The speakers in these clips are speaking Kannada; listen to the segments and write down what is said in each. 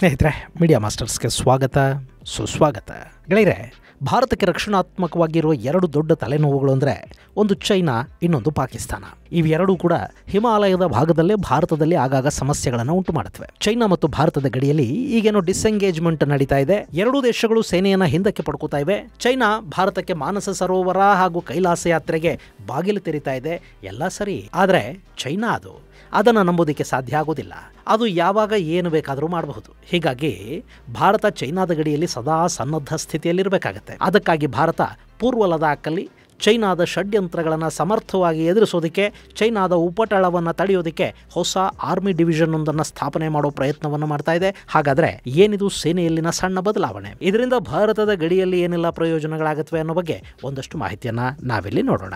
ಸ್ನೇಹಿತರೆ, ಮೀಡಿಯಾ ಮಾಸ್ಟರ್ಸ್ಗೆ ಸ್ವಾಗತ ಸುಸ್ವಾಗತ. ಗೆಳೆಯರೆ, ಭಾರತಕ್ಕೆ ರಕ್ಷಣಾತ್ಮಕವಾಗಿರುವ ಎರಡು ದೊಡ್ಡ ತಲೆನೋವುಗಳು ಅಂದರೆ ಒಂದು ಚೈನಾ, ಇನ್ನೊಂದು ಪಾಕಿಸ್ತಾನ. ಇವೆರಡೂ ಕೂಡ ಹಿಮಾಲಯದ ಭಾಗದಲ್ಲೇ ಭಾರತದಲ್ಲಿ ಆಗಾಗ ಸಮಸ್ಯೆಗಳನ್ನು ಉಂಟು ಮಾಡುತ್ತವೆ. ಚೈನಾ ಮತ್ತು ಭಾರತದ ಗಡಿಯಲ್ಲಿ ಈಗೇನೋ ಡಿಸ್ಎಂಗೇಜ್ಮೆಂಟ್ ನಡೀತಾ ಇದೆ. ಎರಡೂ ದೇಶಗಳು ಸೇನೆಯನ್ನು ಹಿಂದಕ್ಕೆ ಪಡ್ಕೋತಾ ಇವೆ. ಚೈನಾ ಭಾರತಕ್ಕೆ ಮಾನಸ ಸರೋವರ ಹಾಗೂ ಕೈಲಾಸ ಯಾತ್ರೆಗೆ ಬಾಗಿಲು ತೆರೀತಾ ಇದೆ. ಎಲ್ಲ ಸರಿ, ಆದರೆ ಚೈನಾ ಅದನ್ನು ನಂಬೋದಕ್ಕೆ ಸಾಧ್ಯ ಆಗೋದಿಲ್ಲ. ಅದು ಯಾವಾಗ ಏನು ಬೇಕಾದರೂ ಮಾಡಬಹುದು. ಹೀಗಾಗಿ ಭಾರತ ಚೈನಾದ ಗಡಿಯಲ್ಲಿ ಸದಾ ಸನ್ನದ್ಧ ಸ್ಥಿತಿಯಲ್ಲಿರಬೇಕಾಗತ್ತೆ. ಅದಕ್ಕಾಗಿ ಭಾರತ ಪೂರ್ವ ಲದಾಖಲ್ಲಿ ಚೈನಾದ ಷಡ್ಯಂತ್ರಗಳನ್ನು ಸಮರ್ಥವಾಗಿ ಎದುರಿಸೋದಕ್ಕೆ, ಚೈನಾದ ಉಪಟಳವನ್ನು ತಡೆಯೋದಕ್ಕೆ ಹೊಸ ಆರ್ಮಿ ಡಿವಿಷನ್ ಒಂದನ್ನು ಸ್ಥಾಪನೆ ಮಾಡೋ ಪ್ರಯತ್ನವನ್ನು ಮಾಡ್ತಾ ಇದೆ. ಹಾಗಾದರೆ ಏನಿದು ಸೇನೆಯಲ್ಲಿನ ಸಣ್ಣ ಬದಲಾವಣೆ? ಇದರಿಂದ ಭಾರತದ ಗಡಿಯಲ್ಲಿ ಏನೆಲ್ಲ ಪ್ರಯೋಜನಗಳಾಗುತ್ತವೆ ಅನ್ನೋ ಬಗ್ಗೆ ಒಂದಷ್ಟು ಮಾಹಿತಿಯನ್ನು ನಾವಿಲ್ಲಿ ನೋಡೋಣ.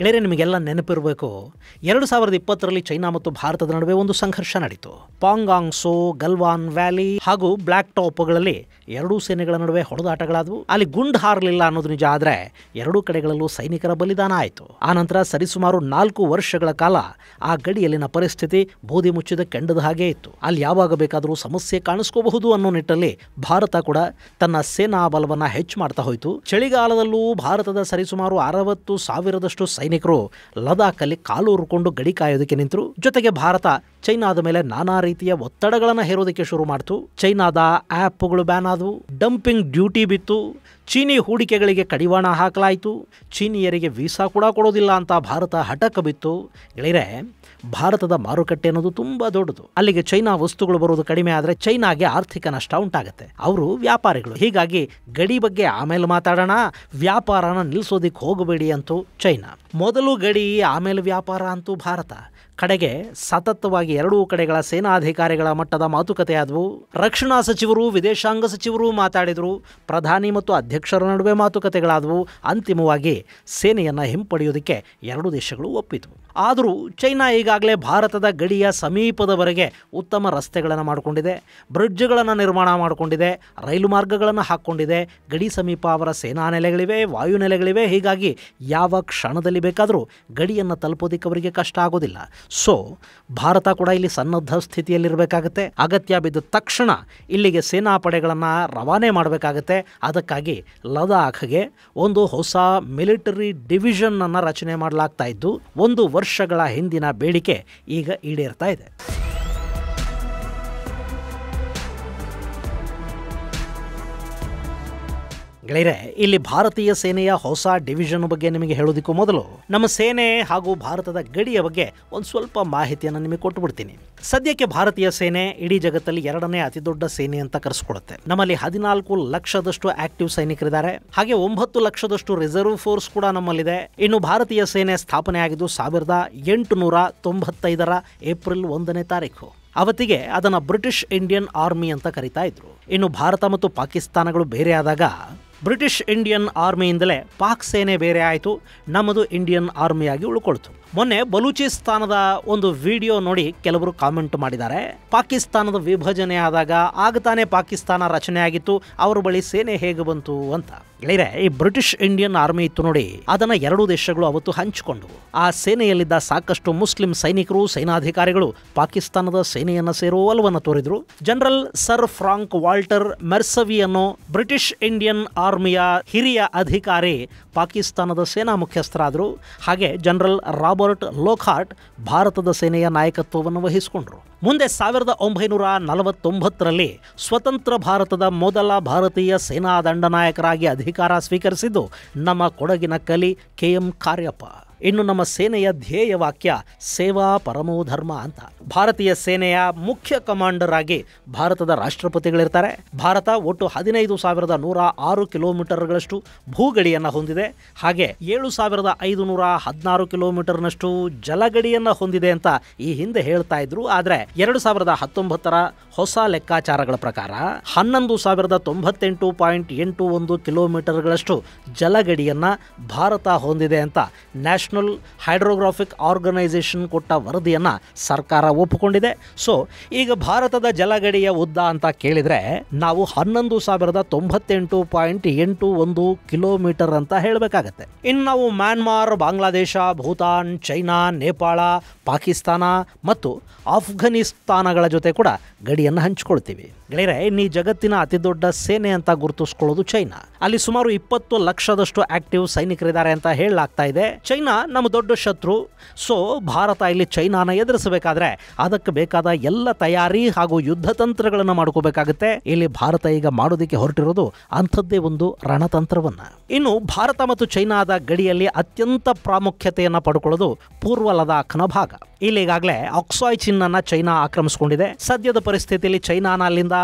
ಗೆಳೆಯರೆ, ನಿಮಗೆಲ್ಲ ನೆನಪಿರಬೇಕು, 2020ರಲ್ಲಿ ಚೈನಾ ಮತ್ತು ಭಾರತದ ನಡುವೆ ಒಂದು ಸಂಘರ್ಷ ನಡೀತು. ಪಾಂಗಾಂಗ್ ಸೋ, ಗಲ್ವಾನ್ ವ್ಯಾಲಿ ಹಾಗೂ ಬ್ಲ್ಯಾಕ್ ಟಾಪ್ಗಳಲ್ಲಿ ಎರಡೂ ಸೇನೆಗಳ ನಡುವೆ ಹೊಡೆದಾಟಗಳಾದವು. ಅಲ್ಲಿ ಗುಂಡು ಹಾರಲಿಲ್ಲ ಅನ್ನೋದು ನಿಜ, ಆದರೆ ಎರಡೂ ಕಡೆಗಳಲ್ಲೂ ಸೈನಿಕರ ಬಲಿದಾನ ಆಯಿತು. ಆನಂತರ ಸರಿಸುಮಾರು 4 ವರ್ಷಗಳ ಕಾಲ ಆ ಗಡಿಯಲ್ಲಿನ ಪರಿಸ್ಥಿತಿ ಬೂದಿ ಮುಚ್ಚಿದ ಕೆಂಡದ ಹಾಗೆ ಇತ್ತು. ಅಲ್ಲಿ ಯಾವಾಗ ಬೇಕಾದರೂ ಸಮಸ್ಯೆ ಕಾಣಿಸ್ಕೋಬಹುದು ಅನ್ನೋ ನಿಟ್ಟಲ್ಲಿ ಭಾರತ ಕೂಡ ತನ್ನ ಸೇನಾ ಬಲವನ್ನು ಹೆಚ್ಚು ಮಾಡ್ತಾ ಹೋಯಿತು. ಚಳಿಗಾಲದಲ್ಲೂ ಭಾರತದ ಸರಿಸುಮಾರು 60,000ದಷ್ಟು ಸೈನಿಕರು ಲದಾಖಲ್ಲಿ ಕಾಲು ಉರ್ಕೊಂಡು ಗಡಿ ಕಾಯೋದಕ್ಕೆ ನಿಂತರು. ಜೊತೆಗೆ ಭಾರತ ಚೈನಾದ ಮೇಲೆ ನಾನಾ ರೀತಿಯ ಒತ್ತಡಗಳನ್ನು ಹೇರೋದಕ್ಕೆ ಶುರು ಮಾಡಿತು. ಚೈನಾದ ಆ್ಯಪ್ಗಳು ಬ್ಯಾನ್ ಆದವು, ಡಂಪಿಂಗ್ ಡ್ಯೂಟಿ ಬಿತ್ತು, ಚೀನಿ ಹೂಡಿಕೆಗಳಿಗೆ ಕಡಿವಾಣ ಹಾಕಲಾಯಿತು, ಚೀನಿಯರಿಗೆ ವೀಸಾ ಕೂಡ ಕೊಡೋದಿಲ್ಲ ಅಂತ ಭಾರತ ಹಠಕ್ಕೆ ಬಿತ್ತು. ಗೆಳೆಯರೆ, ಭಾರತದ ಮಾರುಕಟ್ಟೆ ಅನ್ನೋದು ತುಂಬ ದೊಡ್ಡದು. ಅಲ್ಲಿಗೆ ಚೈನಾ ವಸ್ತುಗಳು ಬರೋದು ಕಡಿಮೆ ಆದರೆ ಚೈನಾಗೆ ಆರ್ಥಿಕ ನಷ್ಟ ಉಂಟಾಗುತ್ತೆ. ಅವರು ವ್ಯಾಪಾರಿಗಳು. ಹೀಗಾಗಿ ಗಡಿ ಬಗ್ಗೆ ಆಮೇಲೆ ಮಾತಾಡೋಣ, ವ್ಯಾಪಾರನ ನಿಲ್ಲಿಸೋದಿಕ್ಕೆ ಹೋಗಬೇಡಿ ಅಂತೂ ಚೈನಾ. ಮೊದಲು ಗಡಿ, ಆಮೇಲೆ ವ್ಯಾಪಾರ ಅಂತೂ ಭಾರತ. ಕಡೆಗೆ ಸತತವಾಗಿ ಎರಡೂ ಕಡೆಗಳ ಸೇನಾಧಿಕಾರಿಗಳ ಮಟ್ಟದ ಮಾತುಕತೆ ಆದವು. ರಕ್ಷಣಾ ಸಚಿವರು, ವಿದೇಶಾಂಗ ಸಚಿವರು ಮಾತಾಡಿದರು. ಪ್ರಧಾನಿ ಮತ್ತು ಅಧ್ಯಕ್ಷರ ನಡುವೆ ಮಾತುಕತೆಗಳಾದವು. ಅಂತಿಮವಾಗಿ ಸೇನೆಯನ್ನು ಹಿಂಪಡೆಯೋದಕ್ಕೆ ಎರಡೂ ದೇಶಗಳು ಒಪ್ಪಿತು. ಆದರೂ ಚೈನಾ ಈಗಾಗಲೇ ಭಾರತದ ಗಡಿಯ ಸಮೀಪದವರೆಗೆ ಉತ್ತಮ ರಸ್ತೆಗಳನ್ನು ಮಾಡಿಕೊಂಡಿದೆ, ಬ್ರಿಡ್ಜ್ಗಳನ್ನು ನಿರ್ಮಾಣ ಮಾಡಿಕೊಂಡಿದೆ, ರೈಲು ಮಾರ್ಗಗಳನ್ನು ಹಾಕ್ಕೊಂಡಿದೆ. ಗಡಿ ಸಮೀಪ ಅವರ ಸೇನಾ ನೆಲೆಗಳಿವೆ, ವಾಯು ನೆಲೆಗಳಿವೆ. ಹೀಗಾಗಿ ಯಾವ ಕ್ಷಣದಲ್ಲಿ ಬೇಕಾದರೂ ಗಡಿಯನ್ನು ತಲುಪೋದಕ್ಕೆ ಅವರಿಗೆ ಕಷ್ಟ ಆಗೋದಿಲ್ಲ. ಸೊ ಭಾರತ ಕೂಡ ಇಲ್ಲಿ ಸನ್ನದ್ಧ ಸ್ಥಿತಿಯಲ್ಲಿರಬೇಕಾಗತ್ತೆ. ಅಗತ್ಯ ಬಿದ್ದ ತಕ್ಷಣ ಇಲ್ಲಿಗೆ ಸೇನಾ ಪಡೆಗಳನ್ನು ರವಾನೆ ಮಾಡಬೇಕಾಗತ್ತೆ. ಅದಕ್ಕಾಗಿ ಲದಾಖ್ಗೆ ಒಂದು ಹೊಸ ಮಿಲಿಟರಿ ಡಿವಿಷನ್ ಅನ್ನು ರಚನೆ ಮಾಡಲಾಗ್ತಾ ಇದ್ದು, 1 ವರ್ಷಗಳ ಹಿಂದಿನ ಬೇಡಿಕೆ ಈಗ ಈಡೇರ್ತಾ ಇದೆ. ಗೆಳೆಯರೆ, ಇಲ್ಲಿ ಭಾರತೀಯ ಸೇನೆಯ ಹೊಸ ಡಿವಿಷನ್ ಬಗ್ಗೆ ನಿಮಗೆ ಹೇಳೋದಕ್ಕೂ ಮೊದಲು ನಮ್ಮ ಸೇನೆ ಹಾಗೂ ಭಾರತದ ಗಡಿಯ ಬಗ್ಗೆ ಒಂದು ಸ್ವಲ್ಪ ಮಾಹಿತಿಯನ್ನು ನಿಮಗೆ ಕೊಟ್ಟುಬಿಡ್ತೀನಿ. ಸದ್ಯಕ್ಕೆ ಭಾರತೀಯ ಸೇನೆ ಇಡೀ ಜಗತ್ತಲ್ಲಿ 2ನೇ ಅತಿ ದೊಡ್ಡ ಸೇನೆ ಅಂತ ಕರೆಸ್ಕೊಳ್ಳುತ್ತೆ. ನಮ್ಮಲ್ಲಿ 14 ಲಕ್ಷದಷ್ಟು ಆಕ್ಟಿವ್ ಸೈನಿಕರಿದ್ದಾರೆ. ಹಾಗೆ 9 ಲಕ್ಷದಷ್ಟು ರಿಸರ್ವ್ ಫೋರ್ಸ್ ಕೂಡ ನಮ್ಮಲ್ಲಿದೆ. ಇನ್ನು ಭಾರತೀಯ ಸೇನೆ ಸ್ಥಾಪನೆ ಆಗಿದ್ದು 1895ರ ಏಪ್ರಿಲ್ 1ನೇ ತಾರೀಕು. ಅವತ್ತಿಗೆ ಅದನ್ನು ಬ್ರಿಟಿಷ್ ಇಂಡಿಯನ್ ಆರ್ಮಿ ಅಂತ ಕರಿತಾ ಇದ್ರು. ಇನ್ನು ಭಾರತ ಮತ್ತು ಪಾಕಿಸ್ತಾನಗಳು ಬೇರೆ ಆದಾಗ ಬ್ರಿಟಿಷ್ ಇಂಡಿಯನ್ ಆರ್ಮಿಯಿಂದಲೇ ಪಾಕ್ ಸೇನೆ ಬೇರೆ ಆಯಿತು. ನಮ್ಮದು ಇಂಡಿಯನ್ ಆರ್ಮಿಯಾಗಿ ಉಳ್ಕೊಳ್ತು. ಮೊನ್ನೆ ಬಲೂಚಿಸ್ತಾನದ ಒಂದು ವಿಡಿಯೋ ನೋಡಿ ಕೆಲವರು ಕಾಮೆಂಟ್ ಮಾಡಿದ್ದಾರೆ, ಪಾಕಿಸ್ತಾನದ ವಿಭಜನೆ ಆದಾಗ ತಾನೇ ಪಾಕಿಸ್ತಾನ ರಚನೆ ಆಗಿತ್ತು, ಅವರ ಬಳಿ ಸೇನೆ ಹೇಗೆ ಬಂತು ಅಂತ. ಗೆಳೆಯರೆ, ಈ ಬ್ರಿಟಿಷ್ ಇಂಡಿಯನ್ ಆರ್ಮಿ ಇತ್ತು ನೋಡಿ, ಅದನ್ನು ಎರಡೂ ದೇಶಗಳು ಅವತ್ತು ಹಂಚಿಕೊಂಡು ಆ ಸೇನೆಯಲ್ಲಿದ್ದ ಸಾಕಷ್ಟು ಮುಸ್ಲಿಂ ಸೈನಿಕರು, ಸೇನಾಧಿಕಾರಿಗಳು ಪಾಕಿಸ್ತಾನದ ಸೇನೆಯನ್ನು ಸೇರುವ ಒಲವನ್ನು ತೋರಿದ್ರು. ಜನರಲ್ ಸರ್ ಫ್ರಾಂಕ್ ವಾಲ್ಟರ್ ಮೆರ್ಸವಿ ಅನ್ನೋ ಬ್ರಿಟಿಷ್ ಇಂಡಿಯನ್ ಆರ್ಮಿಯ ಹಿರಿಯ ಅಧಿಕಾರಿ ಪಾಕಿಸ್ತಾನದ ಸೇನಾ ಮುಖ್ಯಸ್ಥರಾದರು. ಹಾಗೆ ಜನರಲ್ ರಾಬರ್ಟ್ ಲೋಖಾರ್ಟ್ ಭಾರತದ ಸೇನೆಯ ನಾಯಕತ್ವವನ್ನು ವಹಿಸಿಕೊಂಡರು. ಮುಂದೆ 1949ರಲ್ಲಿ ಸ್ವತಂತ್ರ ಭಾರತದ ಮೊದಲ ಭಾರತೀಯ ಸೇನಾ ದಂಡನಾಯಕರಾಗಿ ಅಧಿಕಾರ ಸ್ವೀಕರಿಸಿದ್ದು ನಮ್ಮ ಕೊಡಗಿನ ಕಲಿ KM ಕಾರ್ಯಪ್ಪ. ಇನ್ನು ನಮ್ಮ ಸೇನೆಯ ಧ್ಯೇಯ ವಾಕ್ಯ ಸೇವಾ ಪರಮೋ ಧರ್ಮ ಅಂತ. ಭಾರತೀಯ ಸೇನೆಯ ಮುಖ್ಯ ಕಮಾಂಡರ್ ಆಗಿ ಭಾರತದ ರಾಷ್ಟ್ರಪತಿಗಳಿರ್ತಾರೆ. ಭಾರತ ಒಟ್ಟು 15,106 ಕಿಲೋಮೀಟರ್ಗಳಷ್ಟು ಭೂಗಡಿಯನ್ನು ಹೊಂದಿದೆ. ಹಾಗೆ 7,516 ಕಿಲೋಮೀಟರ್ನಷ್ಟು ಜಲಗಡಿಯನ್ನು ಹೊಂದಿದೆ ಅಂತ ಈ ಹಿಂದೆ ಹೇಳ್ತಾ ಇದ್ರು. ಆದರೆ 2019ರ ಹೊಸ ಲೆಕ್ಕಾಚಾರಗಳ ಪ್ರಕಾರ 11,098.81 ಕಿಲೋಮೀಟರ್ಗಳಷ್ಟು ಜಲಗಡಿಯನ್ನು ಭಾರತ ಹೊಂದಿದೆ ಅಂತ ನ್ಯಾಷನಲ್ ಇಂಟರ್ನ್ಯಾಷನಲ್ ಹೈಡ್ರೋಗ್ರಾಫಿಕ್ ಆರ್ಗನೈಸೇಷನ್ ಕೊಟ್ಟ ವರದಿಯನ್ನು ಸರ್ಕಾರ ಒಪ್ಪಿಕೊಂಡಿದೆ. ಸೊ ಈಗ ಭಾರತದ ಜಲಗಡಿಯ ಉದ್ದ ಅಂತ ಕೇಳಿದರೆ ನಾವು 11,098.81 ಕಿಲೋಮೀಟರ್ ಅಂತ ಹೇಳಬೇಕಾಗತ್ತೆ. ಇನ್ನು ನಾವು ಮ್ಯಾನ್ಮಾರ್, ಬಾಂಗ್ಲಾದೇಶ, ಭೂತಾನ್, ಚೈನಾ, ನೇಪಾಳ, ಪಾಕಿಸ್ತಾನ ಮತ್ತು ಆಫ್ಘನಿಸ್ತಾನಗಳ ಜೊತೆ ಕೂಡ ಗಡಿಯನ್ನು ಹಂಚಿಕೊಳ್ತೀವಿ. ಗೆಳೆಯರೆ, ಇನ್ನು ಈ ಜಗತ್ತಿನ ಅತಿ ದೊಡ್ಡ ಸೇನೆ ಅಂತ ಗುರುತಿಸ್ಕೊಳ್ಳೋದು ಚೈನಾ. ಅಲ್ಲಿ ಸುಮಾರು 20 ಲಕ್ಷದಷ್ಟು ಆಕ್ಟಿವ್ ಸೈನಿಕರಿದ್ದಾರೆ ಅಂತ ಹೇಳಲಾಗ್ತಾ ಇದೆ. ಚೈನಾ ನಮ್ಮ ದೊಡ್ಡ ಶತ್ರು. ಸೊ ಭಾರತ ಇಲ್ಲಿ ಚೈನಾನ ಎದುರಿಸಬೇಕಾದ್ರೆ ಅದಕ್ಕೆ ಬೇಕಾದ ಎಲ್ಲ ತಯಾರಿ ಹಾಗೂ ಯುದ್ಧ ತಂತ್ರಗಳನ್ನು ಮಾಡ್ಕೋಬೇಕಾಗುತ್ತೆ. ಇಲ್ಲಿ ಭಾರತ ಈಗ ಮಾಡೋದಕ್ಕೆ ಹೊರಟಿರೋದು ಅಂಥದ್ದೇ ಒಂದು ರಣತಂತ್ರವನ್ನ. ಇನ್ನು ಭಾರತ ಮತ್ತು ಚೈನಾದ ಗಡಿಯಲ್ಲಿ ಅತ್ಯಂತ ಪ್ರಾಮುಖ್ಯತೆಯನ್ನು ಪಡ್ಕೊಳ್ಳೋದು ಪೂರ್ವ ಲದಾಖ್ನ ಭಾಗ. ಇಲ್ಲಿ ಈಗಾಗಲೇ ಆಕ್ಸಾಯ್ ಚಿನ್ನನ್ನ ಚೈನಾ ಆಕ್ರಮಿಸಿಕೊಂಡಿದೆ. ಸದ್ಯದ ಪರಿಸ್ಥಿತಿಯಲ್ಲಿ ಚೈನಾನ ಅಲ್ಲಿಂದ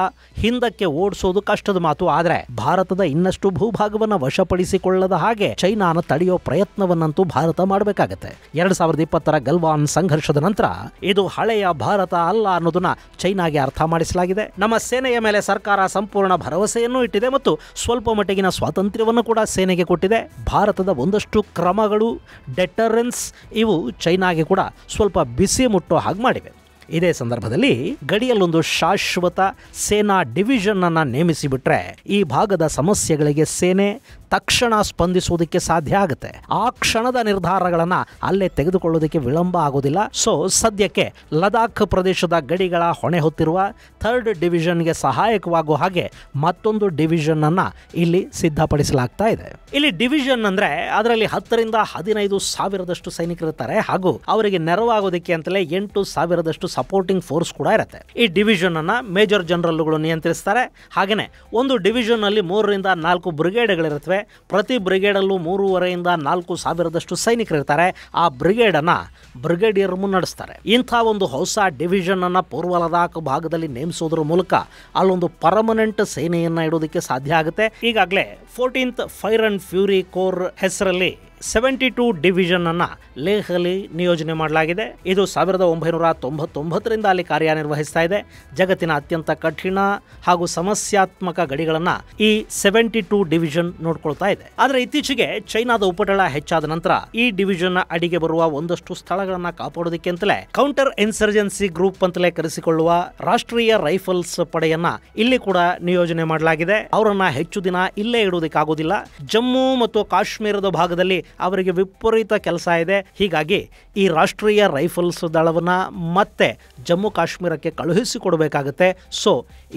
ಹಿಂದಕ್ಕೆ ಓಡಿಸೋದು ಕಷ್ಟದ ಮಾತು. ಆದರೆ ಭಾರತದ ಇನ್ನಷ್ಟು ಭೂಭಾಗವನ್ನು ವಶಪಡಿಸಿಕೊಳ್ಳದ ಹಾಗೆ ಚೈನಾನ ತಡೆಯೋ ಪ್ರಯತ್ನವನ್ನಂತೂ ಭಾರತ ಮಾಡಬೇಕಾಗತ್ತೆ. 2020ರ ಗಲ್ವಾನ್ ಸಂಘರ್ಷದ ನಂತರ ಇದು ಹಳೆಯ ಭಾರತ ಅಲ್ಲ ಅನ್ನೋದನ್ನ ಚೈನಾಗೆ ಅರ್ಥ ಮಾಡಿಸಲಾಗಿದೆ. ನಮ್ಮ ಸೇನೆಯ ಮೇಲೆ ಸರ್ಕಾರ ಸಂಪೂರ್ಣ ಭರವಸೆಯನ್ನು ಇಟ್ಟಿದೆ ಮತ್ತು ಸ್ವಲ್ಪ ಮಟ್ಟಿಗಿನ ಸ್ವಾತಂತ್ರ್ಯವನ್ನು ಕೂಡ ಸೇನೆಗೆ ಕೊಟ್ಟಿದೆ. ಭಾರತದ ಒಂದಷ್ಟು ಕ್ರಮಗಳು, ಡೆಟರೆನ್ಸ್ ಇವು ಚೈನಾಗೆ ಕೂಡ ಸ್ವಲ್ಪ ಬಿಸಿ ಮುಟ್ಟೋ ಹಾಗೆ ಮಾಡಿವೆ. ಇದೇ ಸಂದರ್ಭದಲ್ಲಿ ಗಡಿಯಲ್ಲೊಂದು ಶಾಶ್ವತ ಸೇನಾ ಡಿವಿಷನ್ ಅನ್ನ ನೇಮಿಸಿಬಿಟ್ರೆ ಈ ಭಾಗದ ಸಮಸ್ಯೆಗಳಿಗೆ ಸೇನೆ ತಕ್ಷಣ ಸ್ಪಂದಿಸುವುದಕ್ಕೆ ಸಾಧ್ಯ ಆಗುತ್ತೆ. ಆ ಕ್ಷಣದ ನಿರ್ಧಾರಗಳನ್ನು ಅಲ್ಲೇ ತೆಗೆದುಕೊಳ್ಳೋದಕ್ಕೆ ವಿಳಂಬ ಆಗೋದಿಲ್ಲ. ಸೊ ಸದ್ಯಕ್ಕೆ ಲದಾಖ್ ಪ್ರದೇಶದ ಗಡಿಗಳ ಹೊಣೆ ಹೊತ್ತಿರುವ 3rd ಡಿವಿಷನ್ಗೆ ಸಹಾಯಕವಾಗುವ ಹಾಗೆ ಮತ್ತೊಂದು ಡಿವಿಷನ್ ಅನ್ನ ಇಲ್ಲಿ ಸಿದ್ಧಪಡಿಸಲಾಗ್ತಾ ಇದೆ. ಇಲ್ಲಿ ಡಿವಿಷನ್ ಅಂದ್ರೆ ಅದರಲ್ಲಿ 10ರಿಂದ 15 ಸಾವಿರದಷ್ಟು ಸೈನಿಕರಿರ್ತಾರೆ ಹಾಗೂ ಅವರಿಗೆ ನೆರವಾಗೋದಕ್ಕೆ ಅಂತಲೇ 8 ಸಾವಿರದಷ್ಟು ಸಪೋರ್ಟಿಂಗ್ ಫೋರ್ಸ್ ಕೂಡ ಇರುತ್ತೆ. ಈ ಡಿವಿಷನ್ ಅನ್ನ ಮೇಜರ್ ಜನರಲ್ಗಳು ನಿಯಂತ್ರಿಸ್ತಾರೆ. ಹಾಗೇನೆ ಒಂದು ಡಿವಿಷನ್ ಅಲ್ಲಿ 3ರಿಂದ 4 ಬ್ರಿಗೇಡ್ಗಳಿರುತ್ತವೆ. ಪ್ರತಿ ಬ್ರಿಗೇಡಲ್ಲೂ 3,500ರಿಂದ 4,000ದಷ್ಟು ಸೈನಿಕರಿರ್ತಾರೆ. ಆ ಬ್ರಿಗೇಡನ್ನು ಬ್ರಿಗೇಡಿಯರ್ ಮುನ್ನಡೆಸ್ತಾರೆ. ಇಂಥ ಒಂದು ಹೊಸ ಡಿವಿಷನ್ ಅನ್ನು ಪೂರ್ವ ಲದಾಖ್ ಭಾಗದಲ್ಲಿ ನೇಮಿಸೋದ್ರ ಮೂಲಕ ಅಲ್ಲೊಂದು ಪರ್ಮನೆಂಟ್ ಸೇನೆಯನ್ನು ಇಡೋದಕ್ಕೆ ಸಾಧ್ಯ ಆಗುತ್ತೆ. ಈಗಾಗಲೇ 14th fire and fury core ಹೆಸರಲ್ಲಿ 72 ಡಿವಿಷನ್ ಅನ್ನ ಲೇಹಲ್ಲಿ ನಿಯೋಜನೆ ಮಾಡಲಾಗಿದೆ. ಇದು 1999ರಿಂದ ಅಲ್ಲಿ ಕಾರ್ಯನಿರ್ವಹಿಸ್ತಾ ಇದೆ. ಜಗತ್ತಿನ ಅತ್ಯಂತ ಕಠಿಣ ಹಾಗೂ ಸಮಸ್ಯಾತ್ಮಕ ಗಡಿಗಳನ್ನು ಈ 72 ಡಿವಿಷನ್ ನೋಡ್ಕೊಳ್ತಾ ಇದೆ. ಆದರೆ ಇತ್ತೀಚೆಗೆ ಚೈನಾದ ಉಪಟಳ ಹೆಚ್ಚಾದ ನಂತರ ಈ ಡಿವಿಷನ್ ಅಡಿಗೆ ಬರುವ ಒಂದಷ್ಟು ಸ್ಥಳಗಳನ್ನ ಕಾಪಾಡೋದಕ್ಕೆ ಅಂತಲೇ ಕೌಂಟರ್ ಇನ್ಸರ್ಜೆನ್ಸಿ ಗ್ರೂಪ್ ಅಂತಲೇ ಕರೆಸಿಕೊಳ್ಳುವ ರಾಷ್ಟ್ರೀಯ ರೈಫಲ್ಸ್ ಪಡೆಯನ್ನ ಇಲ್ಲಿ ಕೂಡ ನಿಯೋಜನೆ ಮಾಡಲಾಗಿದೆ. ಅವರನ್ನ ಹೆಚ್ಚು ದಿನ ಇಲ್ಲೇ ಇಡುವುದಕ್ಕಾಗೋದಿಲ್ಲ. ಜಮ್ಮು ಮತ್ತು ಕಾಶ್ಮೀರದ ಭಾಗದಲ್ಲಿ ಅವರಿಗೆ ವಿಪರೀತ ಕೆಲಸ ಇದೆ. ಹೀಗಾಗಿ ಈ ರಾಷ್ಟ್ರೀಯ ರೈಫಲ್ಸ್ ದಳವನ್ನ ಮತ್ತೆ ಜಮ್ಮು ಕಾಶ್ಮೀರಕ್ಕೆ ಕಳುಹಿಸಿಕೊಡಬೇಕಾಗುತ್ತೆ. ಸೊ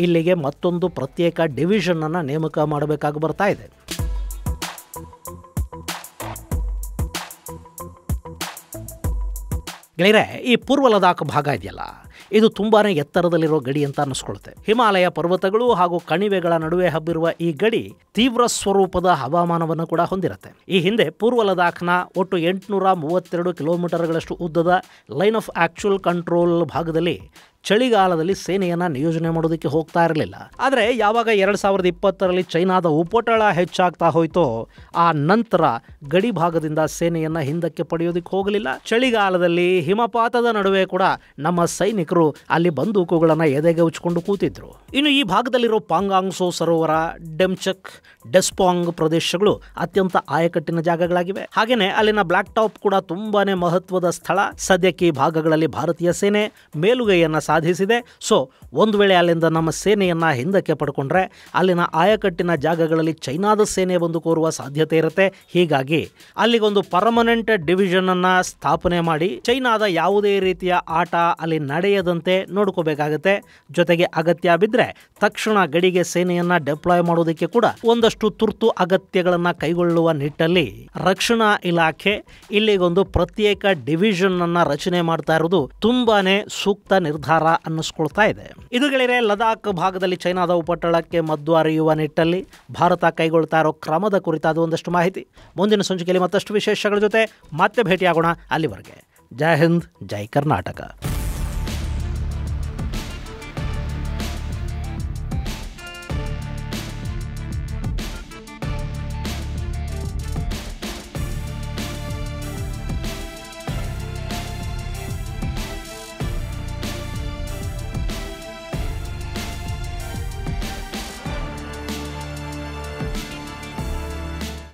ಇಲ್ಲಿಗೆ ಮತ್ತೊಂದು ಪ್ರತ್ಯೇಕ ಡಿವಿಷನ್ ಅನ್ನ ನೇಮಕ ಮಾಡಬೇಕಾಗಿ ಬರ್ತಾ ಇದೆ. ಗೆಳೆಯರೆ, ಈ ಪೂರ್ವ ಲದಾಖ್ ಭಾಗ ಇದೆಯಲ್ಲ, ಇದು ತುಂಬಾನೇ ಎತ್ತರದಲ್ಲಿರೋ ಗಡಿ ಅಂತ ಅನ್ನಿಸ್ಕೊಳ್ಳುತ್ತೆ. ಹಿಮಾಲಯ ಪರ್ವತಗಳು ಹಾಗೂ ಕಣಿವೆಗಳ ನಡುವೆ ಹಬ್ಬಿರುವ ಈ ಗಡಿ ತೀವ್ರ ಸ್ವರೂಪದ ಹವಾಮಾನವನ್ನು ಕೂಡ ಹೊಂದಿರುತ್ತೆ. ಈ ಹಿಂದೆ ಪೂರ್ವ ಲದಾಖ್ನ ಒಟ್ಟು 832 ಕಿಲೋಮೀಟರ್ಗಳಷ್ಟು ಉದ್ದದ ಲೈನ್ ಆಫ್ ಆಕ್ಚುಯಲ್ ಕಂಟ್ರೋಲ್ ಭಾಗದಲ್ಲಿ ಚಳಿಗಾಲದಲ್ಲಿ ಸೇನೆಯನ್ನ ನಿಯೋಜನೆ ಮಾಡೋದಕ್ಕೆ ಹೋಗ್ತಾ ಇರಲಿಲ್ಲ. ಆದರೆ ಯಾವಾಗ 2020ರಲ್ಲಿ ಚೈನಾದ ಉಪಟಳ ಹೆಚ್ಚಾಗ್ತಾ ಹೋಯ್ತೋ ಆ ನಂತರ ಗಡಿ ಭಾಗದಿಂದ ಸೇನೆಯನ್ನ ಹಿಂದಕ್ಕೆ ಪಡೆಯೋದಕ್ಕೆ ಹೋಗಲಿಲ್ಲ. ಚಳಿಗಾಲದಲ್ಲಿ ಹಿಮಪಾತದ ನಡುವೆ ಕೂಡ ನಮ್ಮ ಸೈನಿಕರು ಅಲ್ಲಿ ಬಂದೂಕುಗಳನ್ನು ಎದೆಗೆ ಉಚ್ಕೊಂಡು ಕೂತಿದ್ರು. ಇನ್ನು ಈ ಭಾಗದಲ್ಲಿರೋ ಪಾಂಗಾಂಗ್ಸೋ ಸರೋವರ, ಡೆಮ್ಚಕ್, ಡೆಸ್ಪಾಂಗ್ ಪ್ರದೇಶಗಳು ಅತ್ಯಂತ ಆಯಕಟ್ಟಿನ ಜಾಗಗಳಾಗಿವೆ. ಹಾಗೇನೆ ಅಲ್ಲಿನ ಬ್ಲಾಕ್ ಟಾಪ್ ಕೂಡ ತುಂಬಾನೇ ಮಹತ್ವದ ಸ್ಥಳ. ಸದ್ಯಕ್ಕೆ ಈ ಭಾಗಗಳಲ್ಲಿ ಭಾರತೀಯ ಸೇನೆ ಮೇಲುಗೈಯನ್ನ ಸಾಧಿಸಿದೆ. ಸೊ ಒಂದು ವೇಳೆ ಅಲ್ಲಿಂದ ನಮ್ಮ ಸೇನೆಯನ್ನ ಹಿಂದಕ್ಕೆ ಪಡ್ಕೊಂಡ್ರೆ ಅಲ್ಲಿನ ಆಯಕಟ್ಟಿನ ಜಾಗಗಳಲ್ಲಿ ಚೈನಾದ ಸೇನೆ ಬಂದು ಕೋರುವ ಸಾಧ್ಯತೆ ಇರುತ್ತೆ. ಹೀಗಾಗಿ ಅಲ್ಲಿಗೊಂದು ಪರ್ಮನೆಂಟ್ ಡಿವಿಷನ್ ಅನ್ನ ಸ್ಥಾಪನೆ ಮಾಡಿ ಚೈನಾದ ಯಾವುದೇ ರೀತಿಯ ಆಟ ಅಲ್ಲಿ ನಡೆಯದಂತೆ ನೋಡ್ಕೋಬೇಕಾಗತ್ತೆ. ಜೊತೆಗೆ ಅಗತ್ಯ ಬಿದ್ದರೆ ತಕ್ಷಣ ಗಡಿಗೆ ಸೇನೆಯನ್ನ ಡಿಪ್ಲಾಯ್ ಮಾಡೋದಕ್ಕೆ ಕೂಡ ಒಂದಷ್ಟು ತುರ್ತು ಅಗತ್ಯಗಳನ್ನ ಕೈಗೊಳ್ಳುವ ನಿಟ್ಟಲ್ಲಿ ರಕ್ಷಣಾ ಇಲಾಖೆ ಇಲ್ಲಿಗೊಂದು ಪ್ರತ್ಯೇಕ ಡಿವಿಷನ್ ಅನ್ನ ರಚನೆ ಮಾಡ್ತಾ ಇರೋದು ತುಂಬಾನೇ ಸೂಕ್ತ ನಿರ್ಧಾರ ಅನ್ನಿಸ್ಕೊಳ್ತಾ ಇದೆ. ಇದು ಗೆಳೆಯರೆ, ಲದಾಖ್ ಭಾಗದಲ್ಲಿ ಚೈನಾದ ಉಪಟಳಕ್ಕೆ ಮದ್ದು ಅರಿಯುವ ನಿಟ್ಟಲ್ಲಿ ಭಾರತ ಕೈಗೊಳ್ತಾ ಇರೋ ಕ್ರಮದ ಕುರಿತಾದ ಒಂದಷ್ಟು ಮಾಹಿತಿ. ಮುಂದಿನ ಸಂಚಿಕೆಯಲ್ಲಿ ಮತ್ತಷ್ಟು ವಿಶೇಷಗಳ ಜೊತೆ ಮತ್ತೆ ಭೇಟಿಯಾಗೋಣ. ಅಲ್ಲಿವರೆಗೆ ಜೈ ಹಿಂದ್, ಜೈ ಕರ್ನಾಟಕ.